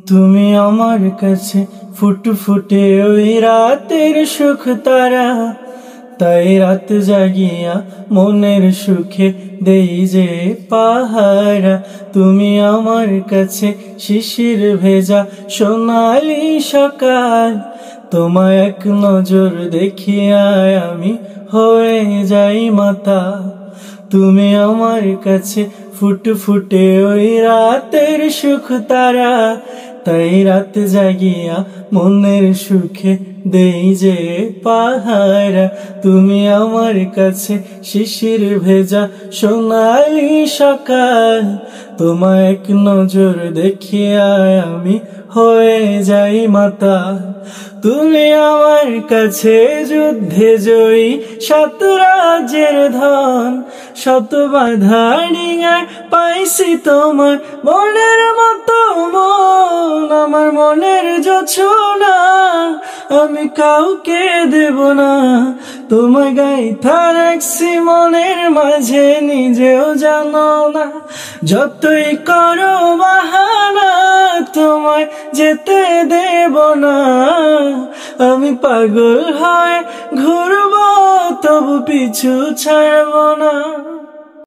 তুমি আমার কাছে ফুটফুটে ওই রাতের সুখ তারা, তাই রাত জাগিয়া মনের সুখে দেই যে পাহারা। তুমি আমার কাছে শিশির ভেজা সোনালি সকাল, তোমায় এক নজর দেখিয়া আমি হয়ে যাই মাতা। তুমি আমার কাছে ফুটফুটে ওই রাতের সুখ তারা, তাই রাত জাগিয়া মনের সুখে দেই যে পাহারা। তুমি আমার কাছে শিশির ভেজা সোনালি সকাল, তোমায় এক নজর দেখিয়া আমি হয়ে যাই মাতা। তুমি আমার কাছে যুদ্ধে জয়ী শত রাজ্যের ধন, শত বাধা ডিঙায় পাইছি তোমার মনের মতো মন। আমার মনের জোছনা আমি কাউকে দেব না, তোমায় গাইথা রাখছি মনের মাঝে নিজেও জানো না। যতই করো বাহানা তোমায় যেতে দেব না, আমি পাগল হয়ে ঘুরবো তবু পিছু ছাড়ব না।